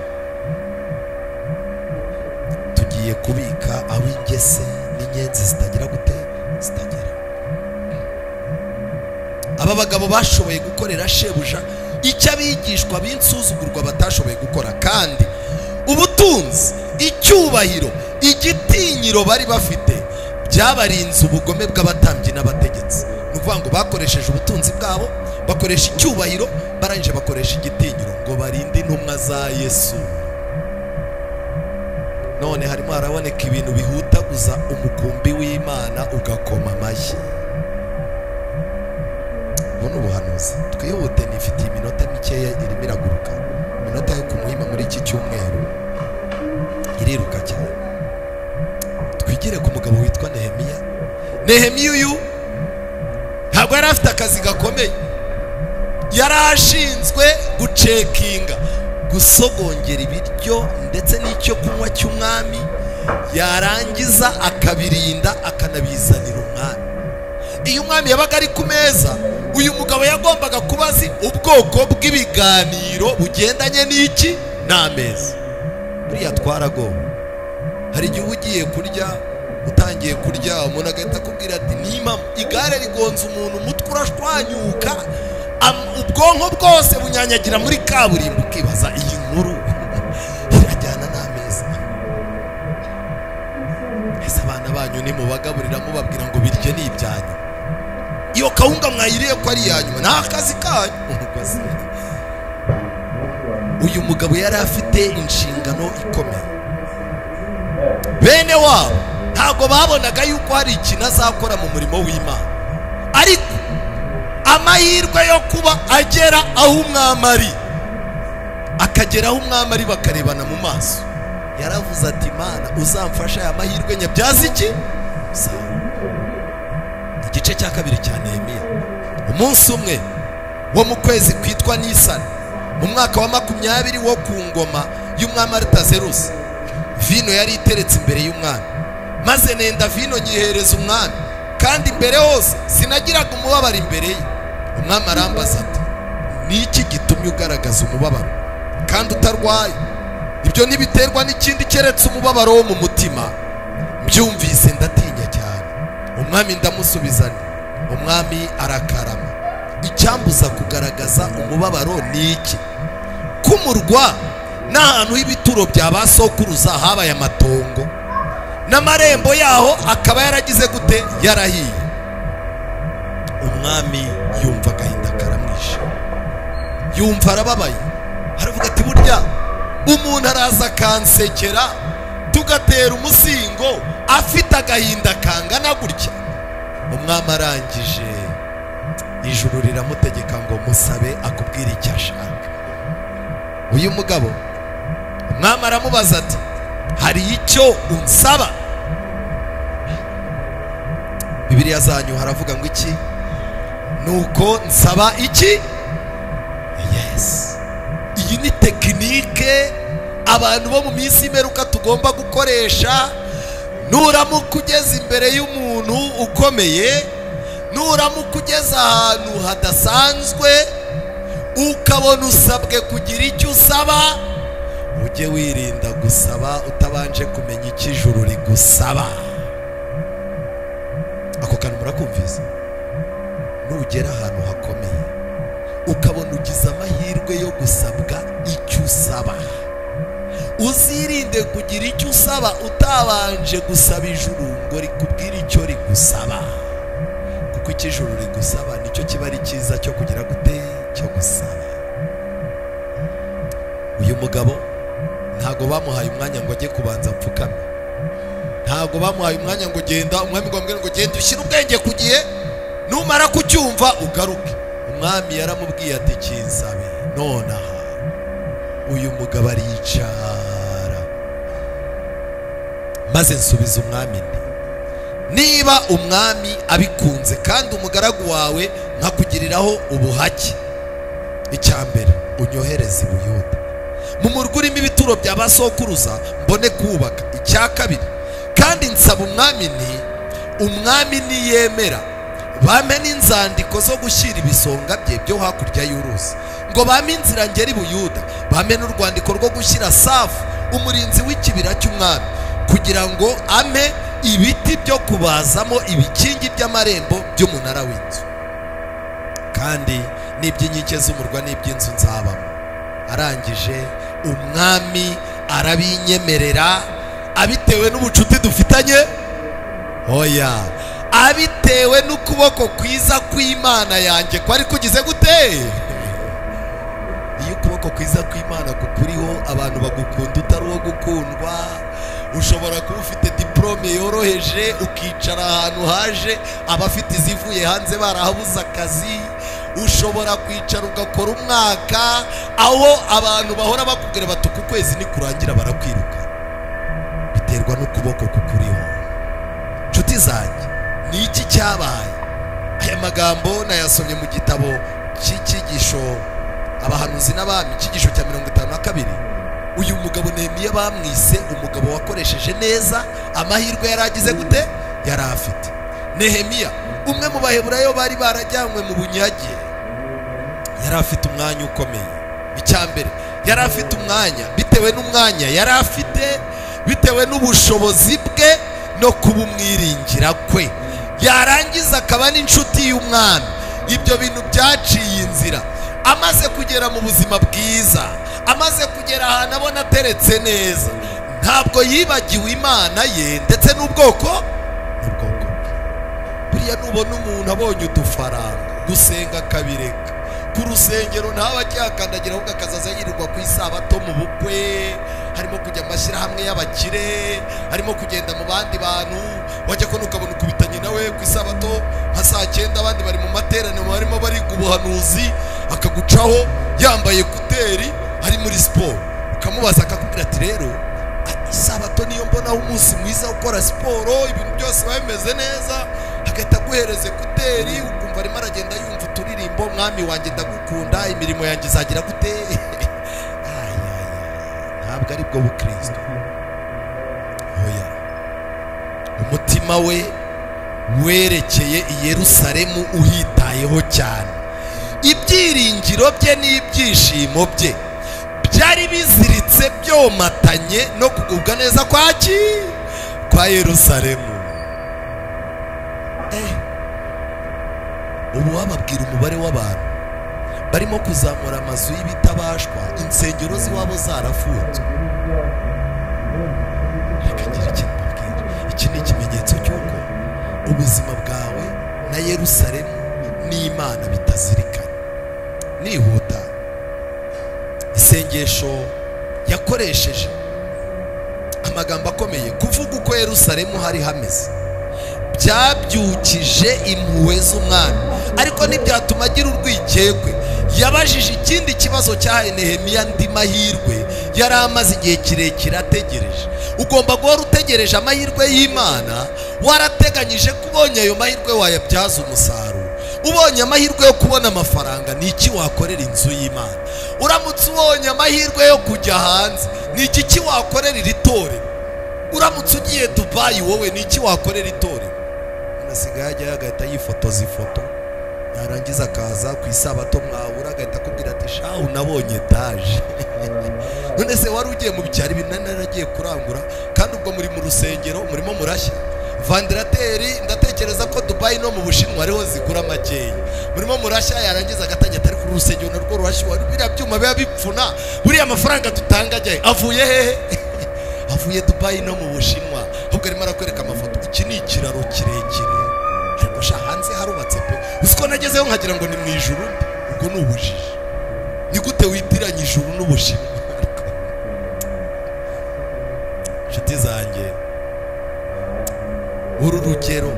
Tugiye kubika aho ingese n'inyenzi zitagira gute zitagera. Aba bagabo bashoboye gukorera shebuja icyo abigishwa b'insuzugurwa batashoboye gukora, kandi ubutunzi, icyubahiro, igitinyiro bari bafite byabarinze ubugome bw'abatambyi n'abategetsi. Ni ukuvuga ngo bakoresheje ubutunzi bwabo, bakoresha icyubahiro, barangije bakoresha igitinyiro ngo barinde intumwa za Yesu. None harimo haraboneka ibintu bihutaguza umukumbi w'Imana ugakoma amashyi. Buno buhanuzi twihute, nifitiye iminota mikeya irimo iraguruka, iminota yo kumuhima muri iki cyumweru iriruka cyane. Twigire ku mugabo witwa Nehemiya. Nehemiya uyu ntabwo yari afite akazi gakomeye, yari ashinzwe gucekinga, gusogongera ibiryo ndetse n'icyo kunywa cy'umwami, yarangiza akabirinda akanabizanira umwami. Iyo umwami yabaga ari ku meza, uyu mugabo yagombaga kuba azi ubwoko bw'ibiganiro bugendanye n'iki n'ameza. Buriya twaragowe. Hari igihe ugiye kurya, utangiye kurya, umuntu agahita akubwira ati nimama igare rigonze umuntu, umutwe urashwanyuka, ubwonko bwose bunyanyagira muri kaburimbo, ukibaza iyi nkuru irajyana n'ameza. Ese abana banyu nimubagaburira mubabwira ngo birye ni ibyanyu? Iyo kawunga mwayiriye ko ari iyanyu, nta kazi kanyu. Uyu mugabo yari afite inshingano ikomeye. Bene wabo ntabwo babonaga yuko hari ikintu azakora mu murimo w'Imana, ariko amahirwe yo kuba agera aho umwami ari, akagera aho umwami ari bakarebana mu maso, yaravuze ati Imana uzamfasha aya mahirwe nyabyaza iki? Igice cya 2 cya Nehemiya. Umunsi umwe wo mu kwezi kwitwa Nisani, mu mwaka wa 20 wo ku ngoma y'umwami Artazerusi, vino yari iteretse imbere y'umwami, maze nenda vino nyihereza umwami, kandi imbere hose sinagiraga umubabaro imbere ye. Umwami arambaza ati niki gitumye ugaragaza umubabaro kandi utarwaye? Ibyo ntibiterwa n'ikindi keretse umubabaro wo mu mutima. Byumvise ndatinya cyane. Umwami ndamusubizana, umwami arakarama. Icyambuza kugaragaza umubabaro ni iki? Kumurwa n'ahantu h'ibituro bya basokuruza habaye amatongo, n'amarembo yaho akaba yaragize gute? Yarahiye. Umwami yumva agahinda karamwishe, yumva arababaye, aravuga ati burya umuntu araza kansekera tugatera umusingo afite agahinda kangana gutya. Umwami arangije, ijuru riramutegeka ngo musabe akubwire icyo ashaka. Uyu mugabo umwami aramubaza ati hari icyo unsaba? Bibiliya zanyu haravuga ngo iki? Nuko nsaba iki? Yes. Iyi ni tekinike abantu bo mu minsi imeruka tugomba gukoresha nuramuka ugeze imbere y'umuntu ukomeye, nuramuka ugeze ahantu hadasanzwe ukabona usabwe kugira icyo usaba, ujye wirinda gusaba utabanje kumenya icyo ijuru rigusaba. Ako kantu murakumvise? Nugera ahantu hakomeye ukabona ugize amahirwe yo gusabwa icyo usaba, uzirinde kugira icyo usaba utabanje gusaba ijuru ngo rikubwire icyo rigusaba, kuko icyo ijuru rigusaba nicyo kiba ari cyiza cyo kugira gute, cyo gusaba. Uyu mugabo ntago bamuhaye umwanya ngo ajye kubanza apfukame, ntago bamuhaye umwanya ngo genda, umwami ngo genda ushyire ubwenge ku gihe, numara kucyumva ugaruke. Umwami yaramubwiye ati kinsabe nonaha. Uyu mugabo aricara, maze nsubiza umwami nti, niba umwami abikunze kandi umugaragu wawe nkakugiriraho ubuhake, icyambere unyohereze i Buyuda mu murwa urimo ibituro bya basokuruza mbone kubaka. Icya kabiri kandi nsaba umwami nti, umwami niyemera bame n'inzandiko zo gushyira ibisonga bye byo hakurya y'uruzi, ngo bame inzira ngera i Buyuda, bame n'urwandiko rwo gushyira Safu umurinzi w'ikibira cy'umwami, kugira ngo ame ibiti byo kubazamo ibikingi by'amarembo by'umunara w'inzu, kandi n'iby'inkike z'umurwa n'iby'inzu nzabamo. Arangije umwami arabinyemerera, abitewe n'ubucuti dufitanye, oya, abitewe n'ukuboko kwiza kw'Imana yanjye kwari kugize gute. Iyo ukuboko kwiza kw'Imana kukuriho, abantu bagukunda utari uwo gukundwa. Ushobora kuba ufite diplome yoroheje ukicara ahantu haje abafite izivuye hanze barahabuze akazi, ushobora kwicara ugakora umwaka aho abantu bahora bakubwira bati uku kwezi nikurangira barakwiruka, biterwa n'ukuboko kukuriho. Nshuti zanjye, ni iki cyabaye? Aya magambo nayasomye mu gitabo cy'icyigisho abahanuzi n'abami, icyigisho cya 52. Uyu mugabo Nehemiya bamwise umugabo wakoresheje neza amahirwe yaragize gute, yari afite. Nehemiya, umwe mu baheburayo bari barajyanywe mu bunyage, yari afite umwanya ukomeye. Icyambere yari afite umwanya, bitewe n'umwanya yari afite, bitewe n'ubushobozi bwe no kubumwiringira kwe, yarangiza akaba n'inshuti y'umwami. Ibyo bintu byaciye inzira. Amaze kugera mu buzima bwiza, amaze kugera ahantu abona ateretse neza, ntabwo yibagiwe Imana ye ndetse n'ubwoko bwe. Buriya nubona umuntu abonye udufaranga, gusenga akabireka, ku rusengero ntaba akihakandagira, ahubwo akazaza yirirwa ku isabato mu bukwe, harimo kujya amashyirahamwe y'abakire, harimo kugenda mu bandi bantu, wajya kubona ukabona ukubitanye nawe ku isabato nka saa 9, abandi bari mu materaniro barimo bariga ubuhanuzi, akagucaho yambaye kuteri ari muri siporo, ukamubaza akakubwira ati rero isabato niyo mbonaho umunsi mwiza ukora siporo, ibintu byose biba bimeze neza, hagahita aguhereza kuteri, ukumva arimo aragenda yumva uturirimbo, mwami wanjye ndagukunda, imirimo yanjye izagira gute. Ntabwo ari bwo bukristo. Oya, umutima we werekeye i Yerusalemu uhitayeho cyane. Ibyiringiro bye n'ibyishimo bye byari biziritse byomatanye no kugubwa neza kwa Yerusalemu. Ubu wababwira umubare w'abantu barimo kuzamura amazu y'ibitabashwa, insengero z'iwabo zarafunzwe. Iki ni ikimenyetso cy'uko ubuzima bwawe na Yerusalemu n'Imana bitazirikana. Nihuta, isengesho yakoresheje amagambo akomeye kuvuga uko Yerusalemu hari hameze, byabyukije impuhwe z'umwami, ariko ntibyatuma agira urwikekwe. Yabajije ikindi kibazo cyahaye Nehemiya andi mahirwe yari amaze igihe kirekire ategereje. Ugomba guhora utegereje amahirwe y'Imana, warateganyije ko ubonye ayo mahirwe wayabyaza umusaruro. Ubonye amahirwe yo kubona amafaranga, ni iki wakorera inzu y'Imana? Uramutse ubonye amahirwe yo kujya hanze, ni iki wakorera iri torero? uramutse ugiye Dubai wowe niki wakorera itorero? Anasigaye ajya agahita yifotoza ifoto, yarangiza akaza ku isabato mwahura agahita akubwira ati shahu nabonye etaje. None se wari ugiye mu byari binanaragiye kurangura kandi ubwo muri mu rusengero murimo murashya vandarateri? Ndatekereza ko Dubai no mu Bushinwa ariho zigura makeya. Murimo murashya yarangiza agatangira atari ku rusengero narwo rurashya, biriya byuma biba bipfuna, buriya amafaranga tutanga ajyaye avuye hehe? Avuye Dubai no mu Bushinwa. Ahubwo arimo arakwereka amafoto. Iki ni ikiraro kirekire ariko sha hanze harubatse pe. Usiko nagezeho nkagira ngo ni mu ijuru. Ubwo ni ubujiji. Ni gute witiranya ijuru n'Ubushinwa? Nshuti zanjye, uru rugero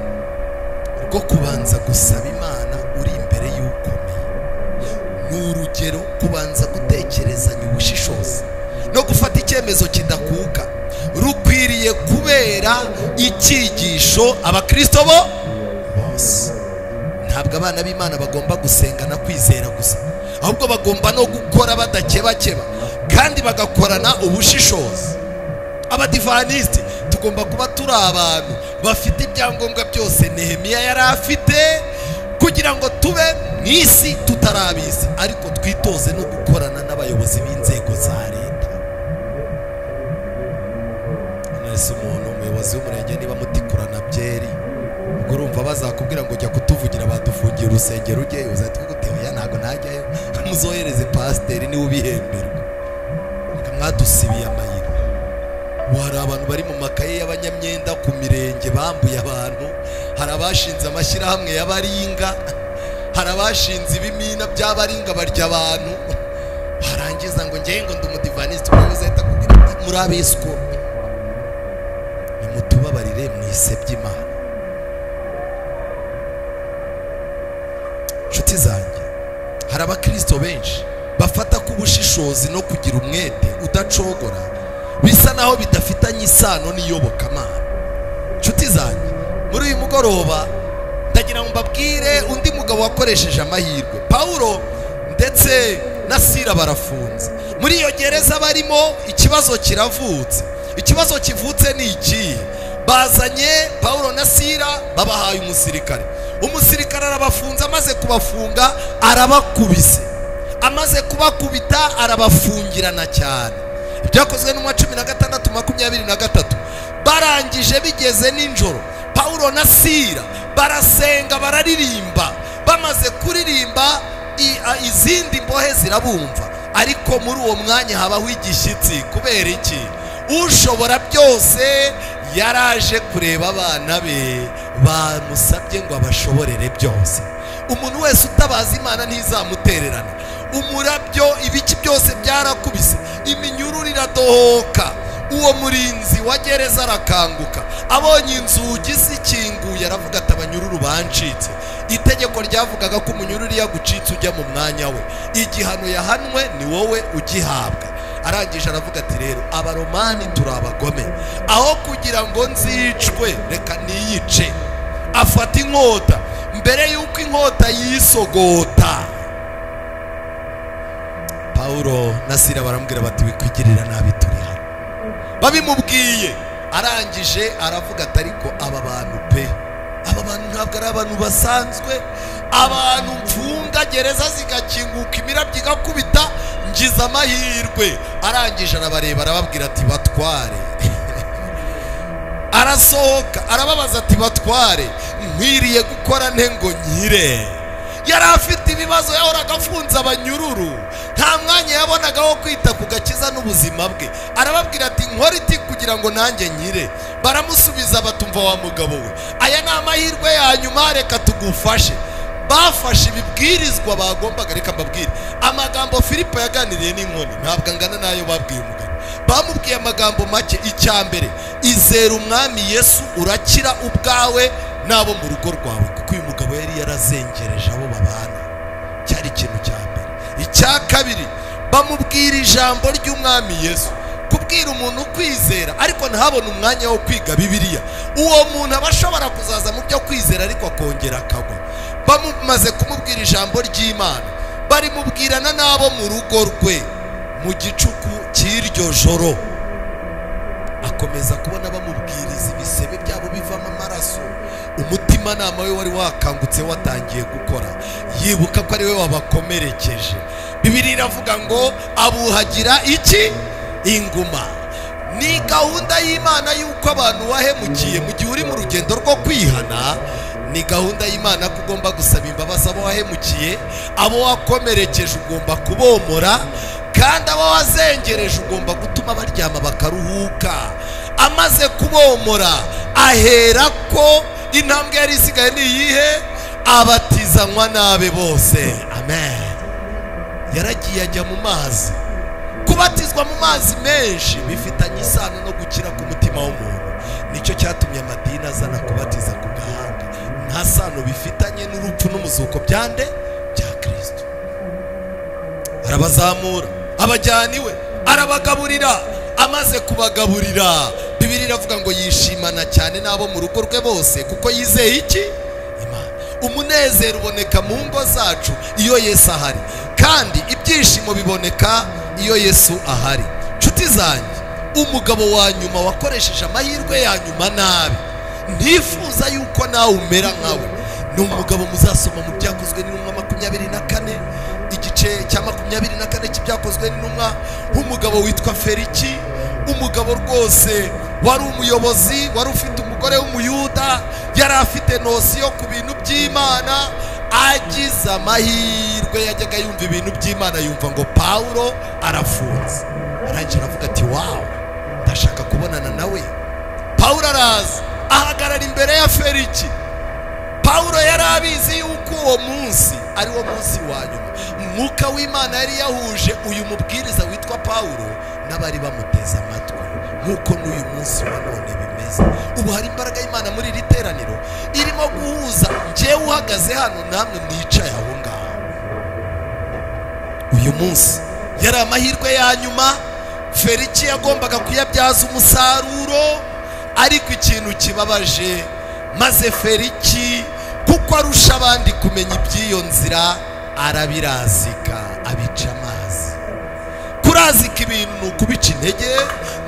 rwo kubanza gusaba Imana uri imbere y'ukomeye ni urugero kubanza gutekerezanya ubushishozi no gufata icyemezo kidakuka, rukwiriye kubera icyigisho abakristo bose. Ntabwo abana b'Imana bagomba gusengana kwizera gusa, ahubwo bagomba no gukora badakebakeba kandi bagakorana ubushishozi. Abadivaniste tugomba kuba turi abantu bafite ibyangombwa byose Nehemiya yari afite, kugira ngo tube mu isi tutarabizi, ariko twitoze no gukorana n'abayobozi b'inzego za leta. Nese umuntu umuyobozi w'umurenge niba mutikurana byeri, ubwo urumva bazakubwira ngo jya kutuvugira badufungiye urusengero ujyeyo, uzahita ugutewe ya ntago najyayo, muzohereze pasiteri niwe ubihemberwa. Mwadusibiye amayira. Hari abantu bari mu makaye y'abanyamyenda ku mirenge bambuye abantu, hari abashinze amashyirahamwe y'abaringa, hari abashinze ibimina by'abaringa barya abantu. Barangiza ngo njye ngo ndi umudivaniste, umuyobozi ahita akubwira ati muri abesko nimutubabarire mwisebye Imana. Nshuti zanjye, hari abakristo benshi bafata ku bushishozi no kugira umwete udacogora bisa naho bidafitanye isano n'iyobokamana. Nshuti zanjye, muri uyu mugoroba ndagira ngo mbabwire undi mugabo wakoresheje amahirwe. Paulo ndetse na Sila barafunze. Muri iyo gereza barimo ikibazo kiravutse. Ikibazo kivutse ni iki? Bazanye Paulo na Sila babahaye umusirikare. Umusirikare arabafunze, amaze kubafunga arabakubise. Amaze kubakubita arabafungirana cyane. Byakozwe no mu 16:23. Barangije bigeze ninjoro, Paulo na Sila barasenga bararirimba. Bamaze kuririmba izindi mbohe zirabumva, ariko muri uwo mwanya habaho igishyitsi. Kubera iki? Ushobora byose yaraje kureba abana be bamusabye ngo abashoborere byose. Umuntu wese utabaza Imana ntizamutererana. Umurabyo ibiki byose byarakubise, iminyururu iradohoka. Uwo murinzi wa gereza arakanguka, abonye inzugi zikinguye aravuga ati abanyururu bancitse. Itegeko ryavugaga ko umunyururu yagucitse ujya mu mwanya we, igihano yahanwe ni wowe ugihabwa. Arangije aravuga ati rero abaromani turi abagome, aho kugira ngo nzicwe reka niyice. Afata inkota, mbere yuko inkota yisogota, Paulo na Sila baramubwira bati wikwigirira nabi turi hano. Babimubwiye, arangije aravuga ati ariko aba bantu pe, aba bantu ntabwo ari abantu basanzwe, abantu mfunga gereza zigakinguka imirabyo igakubita, ngize amahirwe. Arangije arabareba arababwira ati batware. Arasohoka arababaza ati batware nkwiriye gukora nte ngo nkire? Yari afite ibibazo, yahoraga afunze abanyururu, nta mwanya yabonaga wo kwita ku gakiza n'ubuzima bwe. Arababwira ati nkora iki kugira ngo nanjye nkire? Baramusubiza batumva wa mugabo we, aya ni amahirwe ya nyuma, reka tugufashe. Bafashe ibibwirizwa bagombaga. Reka mbabwire amagambo Filipo yaganiriye n'inkoni ntabwo angana nayo babwiye umugabo. Bamubwiye amagambo make. Icyambere, izera umwami Yesu urakira ubwawe nabo mu rugo rwawe, kuko uyu mugabo yari yarazengereje abo babana. Cyari ikintu cya mbere. Icya kabiri, bamubwira ijambo ry'umwami Yesu. Kubwira umuntu kwizera ariko ntabone umwanya wo kwiga Bibiliya, uwo muntu aba ashobora kuzaza mu byo kwizera ariko akongera akagwa. Bamaze kumubwira ijambo ry'Imana, bari mubwirana n'abo mu rugo rwe mu gicuku cy'iryo joro. agakomeza kubona bamubwiriza ibisebe byabo bivamo amaraso, umutima nama we wari wakangutse watangiye gukora, yibuka ko ari we wabakomerekeje. Bibiliya iravuga ngo abuhagira iki? Inguma. Ni gahunda y'Imana yuko abantu wahemukiye mu gihe uri mu rugendo rwo kwihana, ni gahunda y'Imana ko ugomba gusaba imbabazi abo wahemukiye, abo wakomerekeje ugomba kubomora, kandi abo wazengereje ugomba gutuma baryama bakaruhuka. Amaze kubomora ahera ko intambwe yari isigaye ni iyihe? Abatizanywa nabe bose. Amen. Yaragiye ajya mu mazi. Kubatizwa mu mazi menshi bifitanye isano no gukira ku mutima w'umuntu. Nicyo cyatumye amadini azana kubatiza ku gahanga. Nta sano bifitanye n'urupfu n'umuzuko byande bya Kristo. Arabazamura, abajyana iwe, arabagaburira. Amaze kubagaburira, Bibiliya iravuga ngo yishimana cyane n'abo mu rugo rwe bose, kuko yizeye iki? Imana. Umunezero uboneka mu ngo zacu iyo Yesu ahari, kandi ibyishimo biboneka iyo Yesu ahari. Nshuti zanjye, umugabo wa nyuma wakoresheje amahirwe ya nyuma nabi, ntifuza yuko nawe umera nkawe. Ni umugabo muzasoma mu Byakozwe n'Intumwa 24, igice cya 24 cy'Ibyakozwe n'Intumwa, umugabo witwa Feliki, umugabo rwose wari umuyobozi, wari ufite umugore w'umuyuda, yari afite nosiyo ku bintu by'Imana. Agize amahirwe yajyaga yumva ibintu by'Imana, yumva ngo Pawulo arafunze. Arangije aravuga ati wawu, ndashaka kubonana nawe. Pawulo araza ahagarara imbere ya Feliki. Pawulo yari abizi yuko uwo munsi ari wo munsi wa nyuma. Umwuka w'Imana yari yahuje uyu mubwiriza witwa Pawulo n'abari bamuteze amatwi, nk'uko n'uyu munsi wa none bimeze. Ubu hari imbaraga y'Imana muri iri teraniro irimo guhuza njyewe uhagaze hano namwe mwicaye aho ngaho. Uyu munsi yari amahirwe ya nyuma. Feliki yagombaga kuyabyaza umusaruro, ariko ikintu kibabaje, maze Feliki kuko arusha abandi kumenya iby'iyo nzira, arabirazika, abica amazi. Kurazika ibintu ni ukubica intege,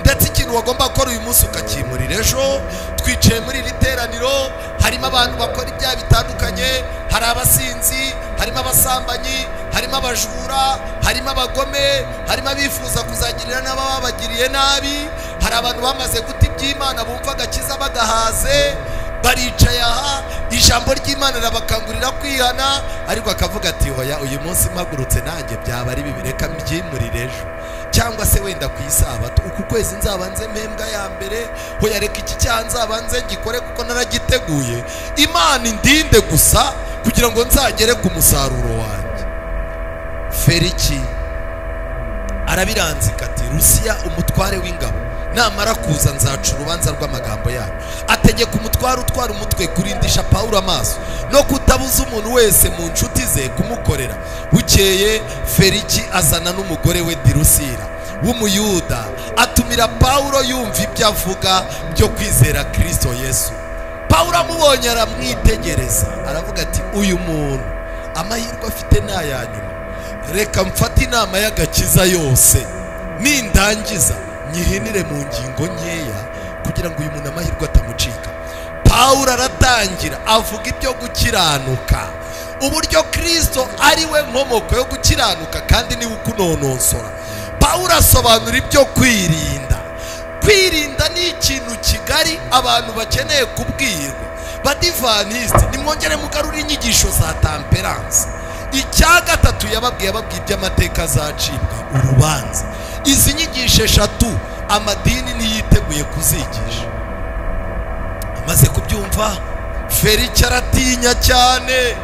ndetse ikintu wagomba gukora uyu munsi ukakimurira ejo. Twicaye muri iri teraniro, harimo abantu bakora ibyaha bitandukanye, hari abasinzi, harimo abasambanyi, harimo abajura, harimo abagome, harimo abifuza kuzagirira n'ababagiriye nabi, hari abantu bamaze guta iby'Imana bumva agakiza bagahaze, baricaye aha. Ijambo ry'Imana rabakangurira kwihana, ariko akavuga ati hoya, uyu munsi mpagurutse nanjye byaba ari bibi, reka mbyimurire ejo, cyangwa se wenda ku Isabato, uku kwezi nzabanze mpembwa ya mbere, hoya reka iki cyaha nzabanze ngikore kuko naragiteguye, Imana indinde gusa kugira ngo nzagere ku musaruro wanjye. Feliki arabiranzika ati Rusiya umutware w'ingabo namara kuza nzaca urubanza rw'amagambo yayo. Ategeka umutware utwara umutwe kurindisha Pawulo amaso no kutabuza umuntu wese mu nshuti ze kumukorera. Bukeye Feliki azana n'umugore we Dirusira w'umuyuda, atumira Pawulo yumva ibyo avuga byo kwizera Kristo Yesu. Pawulo amubonye aramwitegereza, aravuga ati uyu muntu amahirwe afite n'ayanyuma, reka mfate inama y'agakiza yose, nindangiza nyihinire mu ngingo nkeya kugira ngo uyu muntu amahirwe atamucika. Pawulo aratangira avuga ibyo gukiranuka, uburyo Kristo ari we nkomoko yo gukiranuka kandi niwe ukunonosora. Pawulo asobanura ibyo kwirinda. Kwirinda ni ikintu kigari abantu bakeneye kubwirwa. Badivaniste, nimwongere mugarura inyigisho za temperance. Icya gatatu yababwiye iby'amateka azacibwa urubanza. Izi nyigisho eshatu amadini ntiyiteguye kuzigisha. Amaze kubyumva, Feliki aratinya cyane,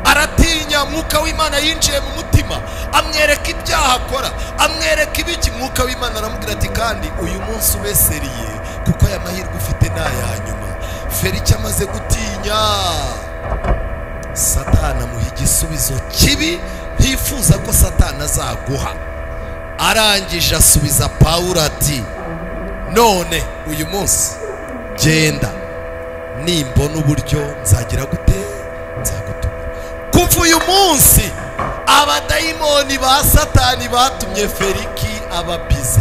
aratinya. Mwuka w'Imana yinjiye mu mutima, amwereka ibyaha akora, amwereka ibiki. Mwuka w'Imana aramubwira ati kandi uyu munsi ubeseriye, kuko aya mahirwe ufite n'ayanyuma. Feliki amaze gutinya, Satani amuha igisubizo kibi ntifuza ko Satani azaguha. Arangije asubiza Pawulo ati none uyu munsi genda, nimbona uburyo nzagira gute nzagutuma. Kuva uyu munsi abadayimoni ba Satani batumye Feliki ababize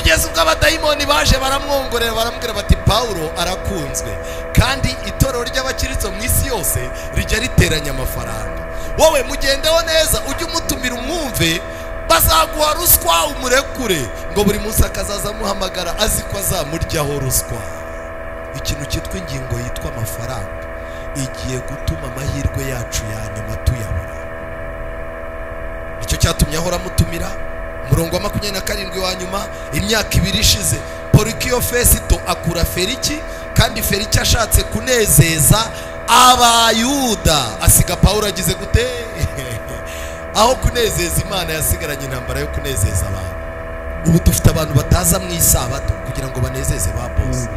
kugeza ubwo abadayimoni baje baramwongorera baramubwira bati Pawulo arakunzwe kandi itorero ry'abakiritso mu isi yose rijya riteranya amafaranga, wowe mugendeho neza ujye umutumira umwumve, bazaguha ruswa umurekure, ngo buri munsi akazaza amuhamagara azi ko azamuryaho ruswa. Ikintu cyitwa ingingo yitwa amafaranga igiye gutuma amahirwe yacu ya nyuma tuyabura. Icyo cyatumye ahora amutumira. Umurongo wa 27 wa nyuma, imyaka 2 ishize Porikio Fesito akura Feliki, kandi Feliki ashatse kunezeza abayuda asiga Pawulo agize gute aho kunezeza Imana yasigaranye intambara yo kunezeza abantu. Ubu dufite abantu bataza mu isabato kugira ngo banezeze ba boss.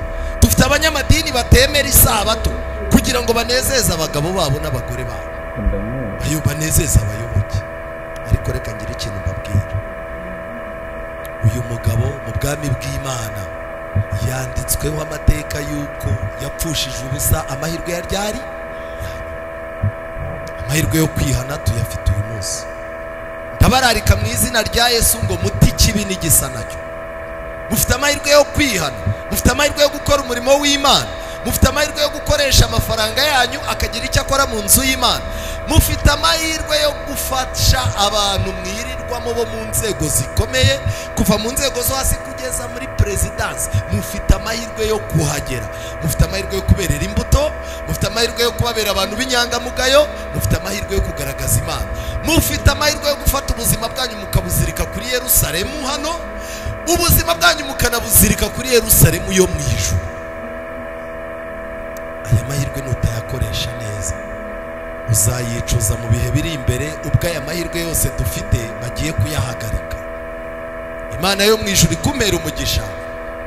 Dufite abanyamadini batemera isabato kugira ngo banezeze abagabo babo n'abagore babo, ayo banezeza abayoboke. Ariko reka ngira ikintu mbabwira, uyu mugabo mu bwami bw'Imana yanditsweho amateka yuko yapfushije ubusa amahirwe ya ryari, amahirwe yo kwihana tuyafite uyu munsi. Ndabararika mu izina rya Yesu ngo muti kibi n'igisa nacyo. Mufite amahirwe yo kwihana, mufite amahirwe yo gukora umurimo w'Imana, mufite amahirwe yo gukoresha amafaranga yanyu akagira icyo akora mu nzu y'Imana, mufite amahirwe yo gufasha abantu mwirirwamo bo mu nzego zikomeye, kuva mu nzego zo hasi kugeza muri presidence. Mufite amahirwe yo kuhagera, mufite amahirwe yo kuberera imbuto, mufite amahirwe yo kubabera abantu b'inyangamugayo, mufite amahirwe yo kugaragaza Imana, mufite amahirwe yo gufata ubuzima bwanyu mukabuzirika kuri Yerusalemu hano, ubuzima bwanyu mukanabuzirika kuri Yerusalemu yo mu ijuru. Aya mahirwe nutayakoresha neza uzayicuza mu bihe biri imbere, ubwo aya mahirwe yose dufite bagiye kuyahagarika. Imana yo mu ijuru ikumera umugisha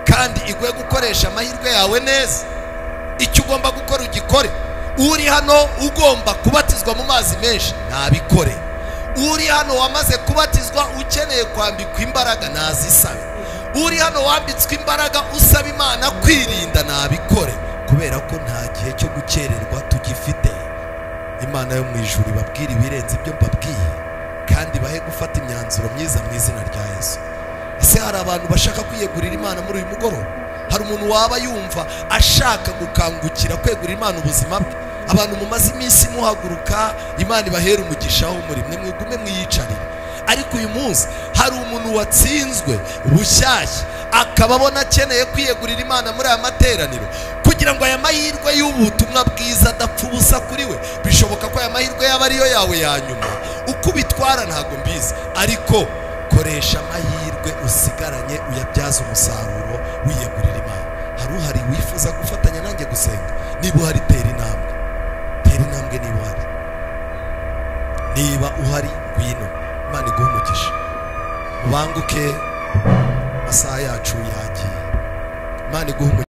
kandi iguye gukoresha amahirwe yawe neza. Icyo ugomba gukora ugikore. Uri hano ugomba kubatizwa mu mazi menshi, nabikore. Uri hano wamaze kubatizwa ukeneye kwambikwa imbaraga, nazisabe. Uri hano wambitswe imbaraga usaba Imana kwirinda, nabikore, kubera ko nta gihe cyo gukererwa tugifite. Imana yo mu ijuru ibabwira ibirenze ibyo mbabwiye kandi bahe gufata imyanzuro myiza mu izina rya Yesu. Ese hari abantu bashaka kwiyegurira Imana muri uyu mugoroba? Hari umuntu waba yumva ashaka gukangukira kwegurira Imana ubuzima bwe? Abantu mumaze iminsi muhaguruka, Imana ibahera umugisha aho muri mwe, mwigume mwiyicarire. Ariko uyu munsi hari umuntu watsinzwe bushyashya akaba abona akeneye kwiyegurira Imana muri aya materaniro kugira ngo aya mahirwe y'ubutumwa bwiza adapfa ubusa kuri we. Bishoboka ko aya mahirwe yaba ariyo yawe ya nyuma, uko ubitwara ntago mbizi, ariko koresha amahirwe usigaranye uyabyaza umusaruro wiyegurira Imana. Hari uhari wifuza gufatanya nanjye gusenga? Niba uhari tera intambwe, tera intambwe niba uhari. Niba uhari ngwino, Imana iguhe umugisha. Mubanguke, amasaha yacu yagiye. Imana iguhe umugisha.